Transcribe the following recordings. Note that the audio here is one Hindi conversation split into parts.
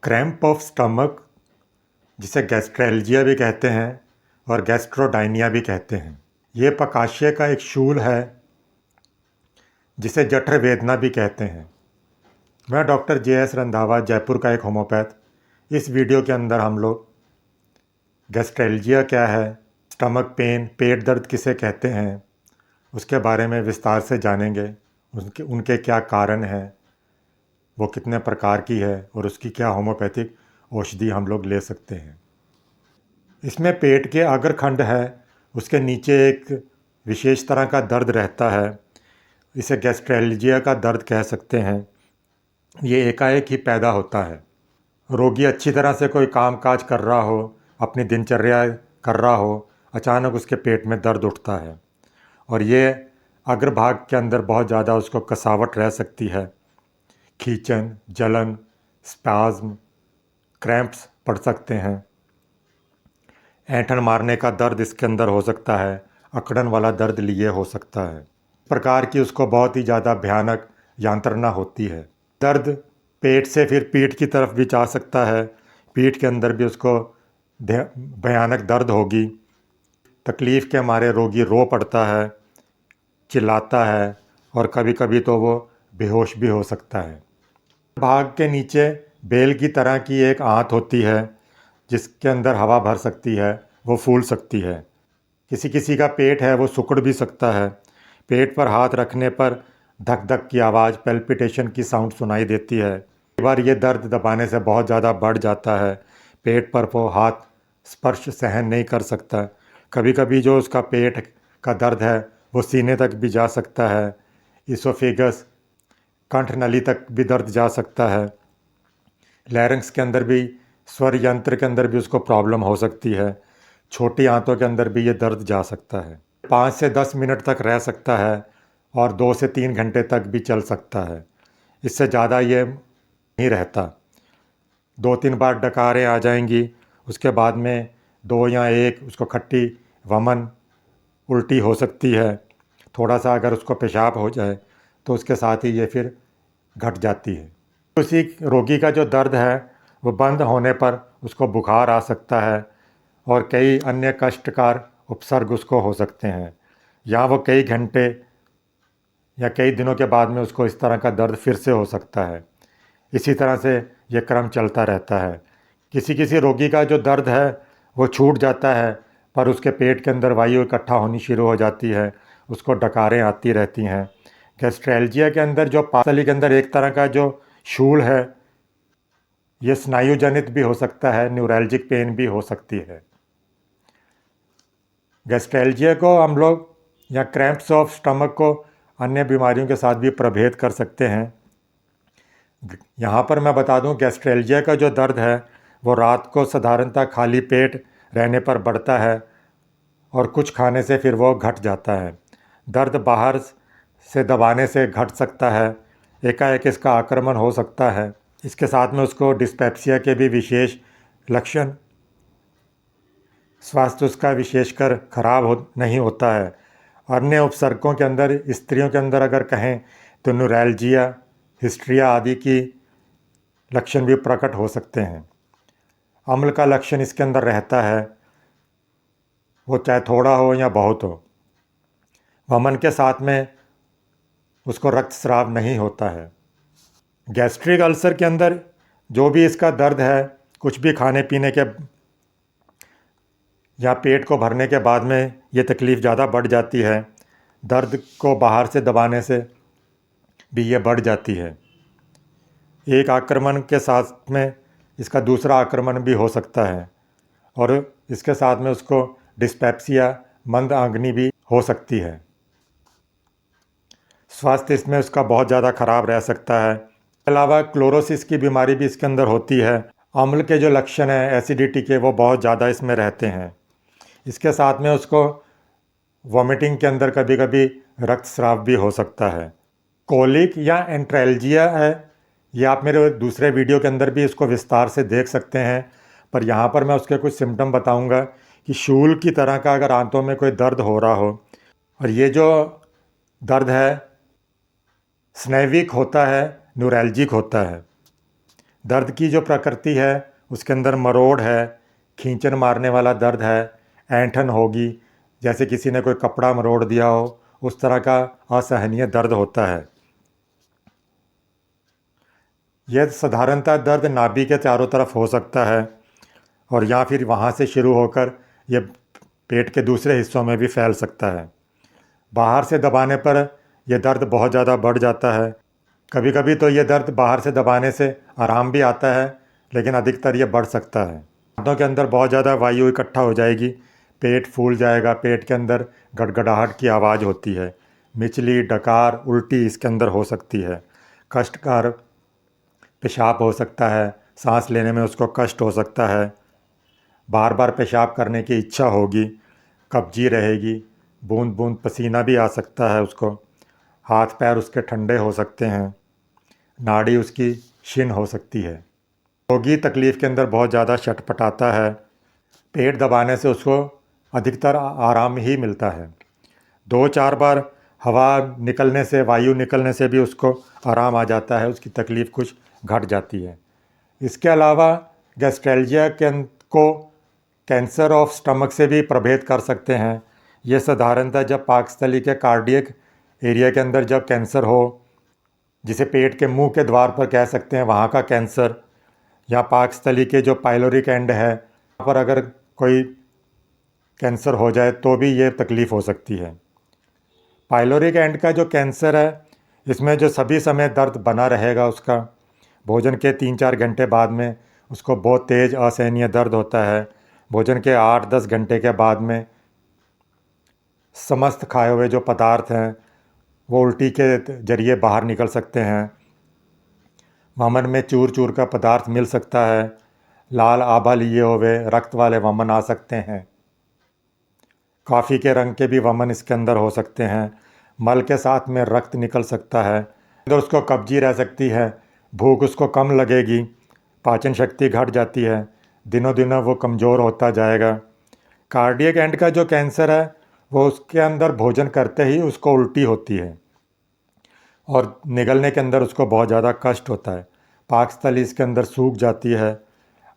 क्रैम्प ऑफ स्टमक, जिसे गैस्ट्रेल्जिया भी कहते हैं और गैस्ट्रोडाइनिया भी कहते हैं, ये पकाशय का एक शूल है जिसे जठर वेदना भी कहते हैं। मैं डॉक्टर JS रंधावा, जयपुर का एक होम्योपैथ। इस वीडियो के अंदर हम लोग गैस्ट्रेल्जिया क्या है, स्टमक पेन, पेट दर्द किसे कहते हैं, उसके बारे में विस्तार से जानेंगे। उनके क्या कारण हैं, वो कितने प्रकार की है और उसकी क्या होम्योपैथिक औषधि हम लोग ले सकते हैं। इसमें पेट के अग्रखंड है, उसके नीचे एक विशेष तरह का दर्द रहता है। इसे गैस्ट्रेल्जिया का दर्द कह सकते हैं। ये एकाएक ही पैदा होता है। रोगी अच्छी तरह से कोई काम काज कर रहा हो, अपनी दिनचर्या कर रहा हो, अचानक उसके पेट में दर्द उठता है और ये अग्रभाग के अंदर बहुत ज़्यादा उसको कसावट रह सकती है। खींचन, जलन, स्पाज्म, क्रैम्प्स पड़ सकते हैं। ऐंठन मारने का दर्द इसके अंदर हो सकता है। अकड़न वाला दर्द लिए हो सकता है। प्रकार की उसको बहुत ही ज़्यादा भयानक यंत्रणा होती है। दर्द पेट से फिर पीठ की तरफ भी जा सकता है। पीठ के अंदर भी उसको भयानक दर्द होगी। तकलीफ़ के मारे रोगी रो पड़ता है, चिल्लाता है और कभी कभी तो वो बेहोश भी हो सकता है। भाग के नीचे बेल की तरह की एक आंत होती है जिसके अंदर हवा भर सकती है, वो फूल सकती है। किसी किसी का पेट है वो सिकुड़ भी सकता है। पेट पर हाथ रखने पर धक धक की आवाज़, पेल्पिटेशन की साउंड सुनाई देती है। कई बार ये दर्द दबाने से बहुत ज़्यादा बढ़ जाता है। पेट पर वो हाथ स्पर्श सहन नहीं कर सकता। कभी कभी जो उसका पेट का दर्द है वो सीने तक भी जा सकता है। इसोफेगस, कंठ नली तक भी दर्द जा सकता है। लैरिंक्स के अंदर भी, स्वर यंत्र के अंदर भी उसको प्रॉब्लम हो सकती है। छोटी आंतों के अंदर भी ये दर्द जा सकता है। 5 से 10 मिनट तक रह सकता है और 2 से 3 घंटे तक भी चल सकता है। इससे ज़्यादा ये नहीं रहता। 2-3 बार डकारें आ जाएंगी, उसके बाद में 2 या 1 उसको खट्टी वमन, उल्टी हो सकती है। थोड़ा सा अगर उसको पेशाब हो जाए तो उसके साथ ही ये फिर घट जाती है। उसी रोगी का जो दर्द है वो बंद होने पर उसको बुखार आ सकता है और कई अन्य कष्टकार उपसर्ग उसको हो सकते हैं, या वो कई घंटे या कई दिनों के बाद में उसको इस तरह का दर्द फिर से हो सकता है। इसी तरह से ये क्रम चलता रहता है। किसी किसी रोगी का जो दर्द है वो छूट जाता है, पर उसके पेट के अंदर वायु इकट्ठा होनी शुरू हो जाती है, उसको डकारें आती रहती हैं। गैस्ट्रेल्जिया के अंदर जो पासली के अंदर एक तरह का जो शूल है, ये स्नायु जनित भी हो सकता है, न्यूरैल्जिक पेन भी हो सकती है। गैस्ट्रेल्जिया को हम लोग या क्रैम्प्स ऑफ स्टमक को अन्य बीमारियों के साथ भी प्रभेद कर सकते हैं। यहाँ पर मैं बता दूँ, गैस्ट्रेल्जिया का जो दर्द है वो रात को साधारणतः खाली पेट रहने पर बढ़ता है और कुछ खाने से फिर वो घट जाता है। दर्द बाहर से दबाने से घट सकता है। एकाएक इसका आक्रमण हो सकता है। इसके साथ में उसको डिस्पेप्सिया के भी विशेष लक्षण, स्वास्थ्य उसका विशेषकर खराब नहीं होता है। अन्य उपसर्गों के अंदर, स्त्रियों के अंदर अगर कहें तो न्यूरैल्जिया, हिस्ट्रिया आदि की लक्षण भी प्रकट हो सकते हैं। अम्ल का लक्षण इसके अंदर रहता है, वो चाहे थोड़ा हो या बहुत हो। वमन के साथ में उसको रक्तस्राव नहीं होता है। गैस्ट्रिक अल्सर के अंदर जो भी इसका दर्द है, कुछ भी खाने पीने के या पेट को भरने के बाद में ये तकलीफ़ ज़्यादा बढ़ जाती है। दर्द को बाहर से दबाने से भी ये बढ़ जाती है। एक आक्रमण के साथ में इसका दूसरा आक्रमण भी हो सकता है और इसके साथ में उसको डिस्पेप्सिया, मंद आंगनी भी हो सकती है। स्वास्थ्य इसमें उसका बहुत ज़्यादा ख़राब रह सकता है। इसके अलावा क्लोरोसिस की बीमारी भी इसके अंदर होती है। अम्ल के जो लक्षण हैं एसिडिटी के, वो बहुत ज़्यादा इसमें रहते हैं। इसके साथ में उसको वॉमिटिंग के अंदर कभी कभी रक्तस्राव भी हो सकता है। कोलिक या एंट्रेल्जिया है, ये आप मेरे दूसरे वीडियो के अंदर भी इसको विस्तार से देख सकते हैं, पर यहाँ पर मैं उसके कुछ सिम्टम बताऊँगा कि शूल की तरह का अगर आंतों में कोई दर्द हो रहा हो और ये जो दर्द है स्नैविक होता है, न्यूरैल्जिक होता है। दर्द की जो प्रकृति है उसके अंदर मरोड़ है, खींचन मारने वाला दर्द है, ऐंठन होगी, जैसे किसी ने कोई कपड़ा मरोड़ दिया हो, उस तरह का असहनीय दर्द होता है। यह साधारणतः दर्द नाभि के चारों तरफ हो सकता है और या फिर वहाँ से शुरू होकर यह पेट के दूसरे हिस्सों में भी फैल सकता है। बाहर से दबाने पर यह दर्द बहुत ज़्यादा बढ़ जाता है। कभी कभी तो यह दर्द बाहर से दबाने से आराम भी आता है, लेकिन अधिकतर यह बढ़ सकता है। हाथों के अंदर बहुत ज़्यादा वायु इकट्ठा हो जाएगी, पेट फूल जाएगा, पेट के अंदर गड़गड़ाहट की आवाज़ होती है, मिचली, डकार, उल्टी इसके अंदर हो सकती है, कष्टकार पेशाब हो सकता है, सांस लेने में उसको कष्ट हो सकता है, बार बार पेशाब करने की इच्छा होगी, कब्जी रहेगी, बूंद बूंद पसीना भी आ सकता है उसको, हाथ पैर उसके ठंडे हो सकते हैं, नाड़ी उसकी क्षीण हो सकती है। रोगी तकलीफ़ के अंदर बहुत ज़्यादा छटपटाता है। पेट दबाने से उसको अधिकतर आराम ही मिलता है। 2-4 बार हवा निकलने से, वायु निकलने से भी उसको आराम आ जाता है, उसकी तकलीफ़ कुछ घट जाती है। इसके अलावा गैस्ट्रेल्जिया को कैंसर ऑफ स्टमक से भी प्रभेद कर सकते हैं। ये साधारणतः जब पाकस्थली के कार्डियक एरिया के अंदर जब कैंसर हो, जिसे पेट के मुंह के द्वार पर कह सकते हैं, वहाँ का कैंसर, या पाकस्थली के जो पाइलोरिक एंड है वहाँ पर अगर कोई कैंसर हो जाए तो भी ये तकलीफ़ हो सकती है। पाइलोरिक एंड का जो कैंसर है, इसमें जो सभी समय दर्द बना रहेगा उसका, भोजन के 3-4 घंटे बाद में उसको बहुत तेज़ असहनीय दर्द होता है। भोजन के 8-10 घंटे के बाद में समस्त खाए हुए जो पदार्थ हैं वो उल्टी के जरिए बाहर निकल सकते हैं। वमन में चूर चूर का पदार्थ मिल सकता है, लाल आभा लिए हुए रक्त वाले वमन आ सकते हैं, कॉफ़ी के रंग के भी वमन इसके अंदर हो सकते हैं, मल के साथ में रक्त निकल सकता है, अंदर उसको कब्जी रह सकती है, भूख उसको कम लगेगी, पाचन शक्ति घट जाती है, दिनों दिनों वो कमज़ोर होता जाएगा। कार्डियक एंड का जो कैंसर है वो उसके अंदर भोजन करते ही उसको उल्टी होती है और निगलने के अंदर उसको बहुत ज़्यादा कष्ट होता है। पाकस्थली इसके अंदर सूख जाती है,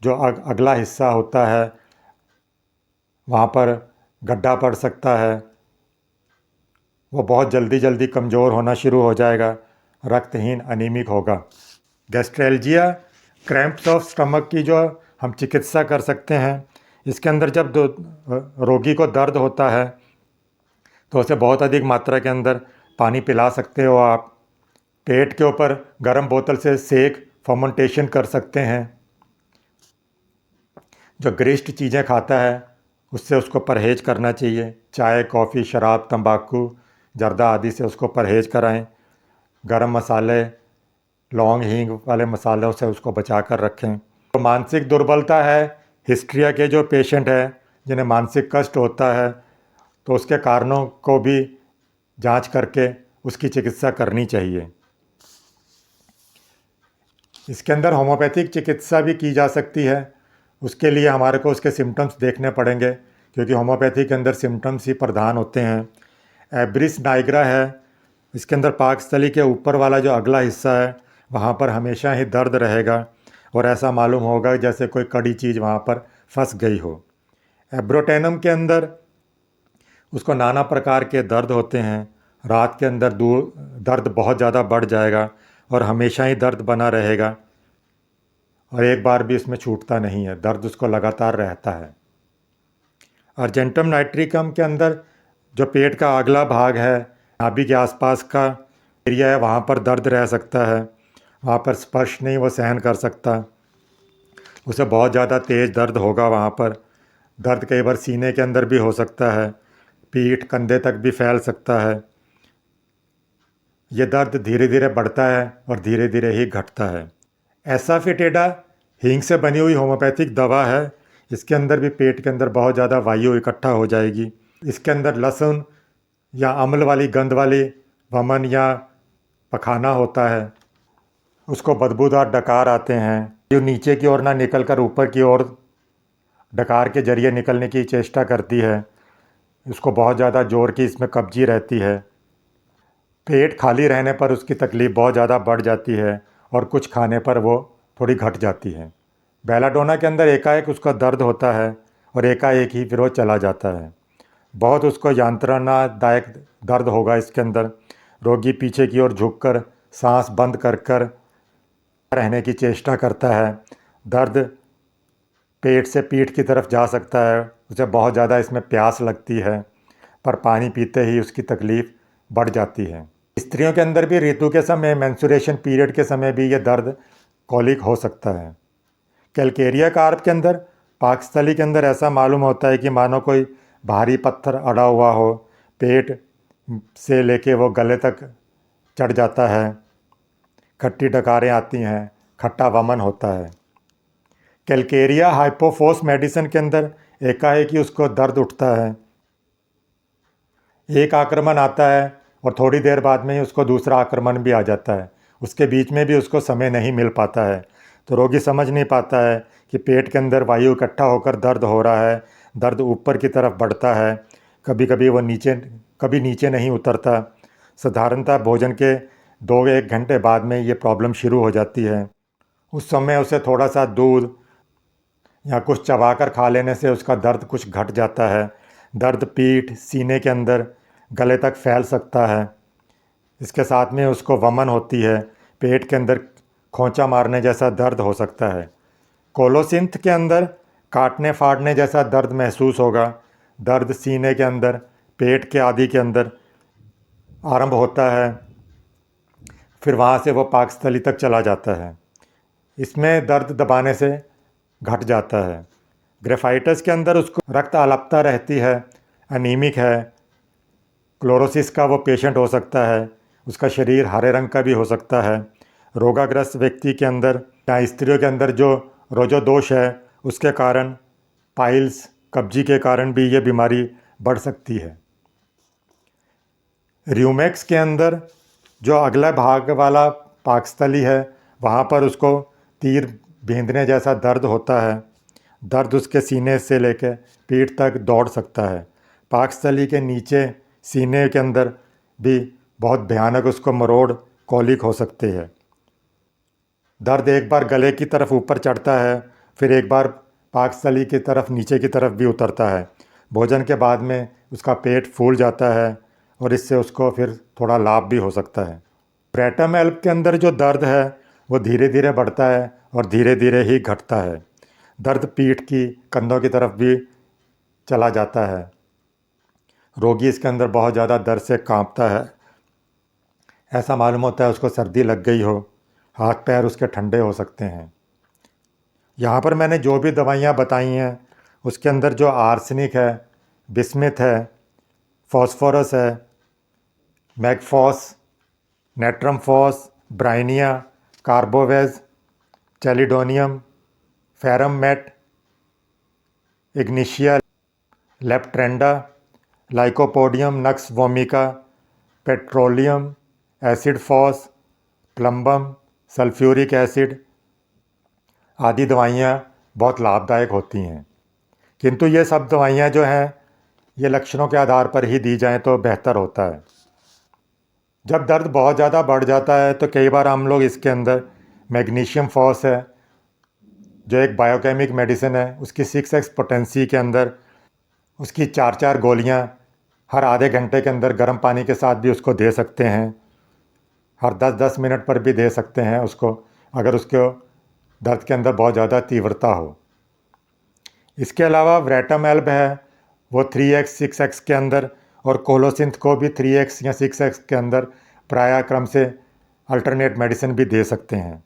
जो अगला हिस्सा होता है वहाँ पर गड्ढा पड़ सकता है, वो बहुत जल्दी जल्दी कमज़ोर होना शुरू हो जाएगा, रक्तहीन अनीमिक होगा। गैस्ट्रेल्जिया क्रैम्प्स ऑफ स्टमक की जो हम चिकित्सा कर सकते हैं, इसके अंदर जब रोगी को दर्द होता है तो उसे बहुत अधिक मात्रा के अंदर पानी पिला सकते हो आप। पेट के ऊपर गर्म बोतल से सेक फर्मेंटेशन कर सकते हैं। जो गरिष्ठ चीज़ें खाता है उससे उसको परहेज़ करना चाहिए। चाय, कॉफ़ी, शराब, तंबाकू, जर्दा आदि से उसको परहेज़ कराएं। गरम मसाले, लौंग, हींग वाले मसालों से उसको बचा कर रखें। तो मानसिक दुर्बलता है, हिस्ट्रिया के जो पेशेंट हैं जिन्हें मानसिक कष्ट होता है, तो उसके कारणों को भी जांच करके उसकी चिकित्सा करनी चाहिए। इसके अंदर होम्योपैथिक चिकित्सा भी की जा सकती है। उसके लिए हमारे को उसके सिम्टम्स देखने पड़ेंगे, क्योंकि होम्योपैथी के अंदर सिम्टम्स ही प्रधान होते हैं। एब्रिस नाइग्रा है, इसके अंदर पाकस्थली के ऊपर वाला जो अगला हिस्सा है वहाँ पर हमेशा ही दर्द रहेगा और ऐसा मालूम होगा जैसे कोई कड़ी चीज़ वहाँ पर फंस गई हो। एब्रोटेनम के अंदर उसको नाना प्रकार के दर्द होते हैं। रात के अंदर दर्द बहुत ज़्यादा बढ़ जाएगा और हमेशा ही दर्द बना रहेगा और एक बार भी इसमें छूटता नहीं है, दर्द उसको लगातार रहता है। अर्जेंटम नाइट्रिकम के अंदर जो पेट का अगला भाग है, नाभि के आसपास का एरिया है, वहाँ पर दर्द रह सकता है। वहाँ पर स्पर्श नहीं वो सहन कर सकता, उसे बहुत ज़्यादा तेज़ दर्द होगा। वहाँ पर दर्द कई बार सीने के अंदर भी हो सकता है, पीठ कंधे तक भी फैल सकता है। ये दर्द धीरे धीरे बढ़ता है और धीरे धीरे ही घटता है। एसाफेटिडा हींग से बनी हुई होम्योपैथिक दवा है। इसके अंदर भी पेट के अंदर बहुत ज़्यादा वायु इकट्ठा हो जाएगी। इसके अंदर लहसुन या अम्ल वाली गंध वाली वमन या पखाना होता है, उसको बदबूदार डकार आते हैं, जो नीचे की ओर ना निकल कर ऊपर की ओर डकार के जरिए निकलने की चेष्टा करती है। उसको बहुत ज़्यादा जोर की इसमें कब्जी रहती है। पेट खाली रहने पर उसकी तकलीफ़ बहुत ज़्यादा बढ़ जाती है और कुछ खाने पर वो थोड़ी घट जाती है। बेलाडोना के अंदर एकाएक उसका दर्द होता है और एकाएक ही फिर वो चला जाता है। बहुत उसको यंत्रणादायक दर्द होगा इसके अंदर। रोगी पीछे की ओर झुककर सांस बंद कर कर रहने की चेष्टा करता है। दर्द पेट से पीठ की तरफ जा सकता है। उसे बहुत ज़्यादा इसमें प्यास लगती है, पर पानी पीते ही उसकी तकलीफ़ बढ़ जाती है। स्त्रियों के अंदर भी ऋतु के समय, मेंस्ट्रुएशन पीरियड के समय भी ये दर्द कॉलिक हो सकता है। कैल्केरिया कार्प के अंदर, पाकस्थली के अंदर ऐसा मालूम होता है कि मानो कोई भारी पत्थर अड़ा हुआ हो। पेट से लेके वो गले तक चढ़ जाता है। खट्टी डकारें आती हैं, खट्टा वमन होता है। कैल्केरिया हाइपोफोस मेडिसिन के अंदर एकाएक ही उसको दर्द उठता है। एक आक्रमण आता है और थोड़ी देर बाद में ही उसको दूसरा आक्रमण भी आ जाता है। उसके बीच में भी उसको समय नहीं मिल पाता है। तो रोगी समझ नहीं पाता है कि पेट के अंदर वायु इकट्ठा होकर दर्द हो रहा है। दर्द ऊपर की तरफ बढ़ता है, कभी कभी वो कभी नीचे नहीं उतरता। साधारणतः भोजन के 2-1 घंटे बाद में ये प्रॉब्लम शुरू हो जाती है। उस समय उसे थोड़ा सा दूध या कुछ चबाकर खा लेने से उसका दर्द कुछ घट जाता है। दर्द पीठ, सीने के अंदर, गले तक फैल सकता है। इसके साथ में उसको वमन होती है। पेट के अंदर खोंचा मारने जैसा दर्द हो सकता है। कोलोसिंथ के अंदर काटने फाड़ने जैसा दर्द महसूस होगा। दर्द सीने के अंदर, पेट के आदि के अंदर आरंभ होता है, फिर वहाँ से वो पाकस्थली तक चला जाता है। इसमें दर्द दबाने से घट जाता है। ग्रेफाइटिस के अंदर उसको रक्त आलपता रहती है, अनीमिक है, क्लोरोसिस का वो पेशेंट हो सकता है। उसका शरीर हरे रंग का भी हो सकता है। रोगाग्रस्त व्यक्ति के अंदर या स्त्रियों के अंदर जो रोजोदोष है, उसके कारण, पाइल्स, कब्जी के कारण भी ये बीमारी बढ़ सकती है। र्यूमेक्स के अंदर जो अगला भाग वाला पाकस्थली है, वहाँ पर उसको तीर बींधने जैसा दर्द होता है। दर्द उसके सीने से लेकर पीठ तक दौड़ सकता है। पाकस्थली के नीचे सीने के अंदर भी बहुत भयानक उसको मरोड़, कॉलिक हो सकते हैं। दर्द एक बार गले की तरफ ऊपर चढ़ता है, फिर एक बार पाकस्थली की तरफ नीचे की तरफ भी उतरता है। भोजन के बाद में उसका पेट फूल जाता है और इससे उसको फिर थोड़ा लाभ भी हो सकता है। ब्रेटम एल्ब के अंदर जो दर्द है वो धीरे धीरे बढ़ता है और धीरे धीरे ही घटता है। दर्द पीठ की, कंधों की तरफ भी चला जाता है। रोगी इसके अंदर बहुत ज़्यादा दर्द से कांपता है। ऐसा मालूम होता है उसको सर्दी लग गई हो। हाथ पैर उसके ठंडे हो सकते हैं। यहाँ पर मैंने जो भी दवाइयाँ बताई हैं उसके अंदर जो आर्सेनिक है, बिस्मिथ है, फॉस्फोरस है, mag phos, natrum phos, bryonia, carbo veg, chelidonium, ferrum met, ignatia, leptandra, lycopodium nux vomica, petroleum, acid phos, plumbum, sulphuric acid आदि दवाइयाँ बहुत लाभदायक होती हैं। किंतु ये सब दवाइयाँ जो हैं ये लक्षणों के आधार पर ही दी जाएं तो बेहतर होता है। जब दर्द बहुत ज़्यादा बढ़ जाता है तो कई बार हम लोग इसके अंदर मैग्नीशियम फॉस है, जो एक बायोकेमिक मेडिसिन है, उसकी 6x पोटेंसी के अंदर उसकी 4-4 गोलियाँ हर आधे घंटे के अंदर गर्म पानी के साथ भी उसको दे सकते हैं। हर 10-10 मिनट पर भी दे सकते हैं उसको, अगर उसको दर्द के अंदर बहुत ज़्यादा तीव्रता हो। इसके अलावा व्रेटम एल्ब है, वो 3x 6x के अंदर, और कोलोसिंथ को भी 3x या 6x के अंदर प्राय क्रम से अल्टरनेट मेडिसिन भी दे सकते हैं।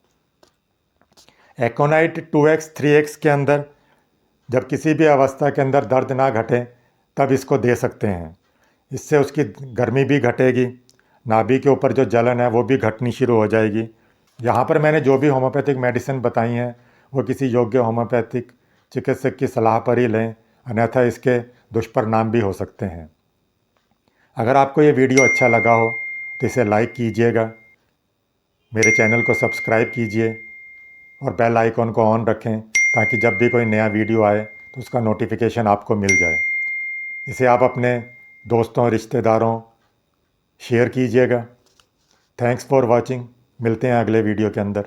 एकोनाइट 2x 3x के अंदर जब किसी भी अवस्था के अंदर दर्द ना घटे तब इसको दे सकते हैं। इससे उसकी गर्मी भी घटेगी, नाभि के ऊपर जो जलन है वो भी घटनी शुरू हो जाएगी। यहाँ पर मैंने जो भी होम्योपैथिक मेडिसिन बताई हैं वो किसी योग्य होम्योपैथिक चिकित्सक की सलाह पर ही लें, अन्यथा इसके दुष्परिणाम भी हो सकते हैं। अगर आपको ये वीडियो अच्छा लगा हो तो इसे लाइक कीजिएगा, मेरे चैनल को सब्सक्राइब कीजिए और बेल आइकॉन को ऑन रखें ताकि जब भी कोई नया वीडियो आए तो उसका नोटिफिकेशन आपको मिल जाए। इसे आप अपने दोस्तों, रिश्तेदारों शेयर कीजिएगा। Thanks for watching. मिलते हैं अगले वीडियो के अंदर।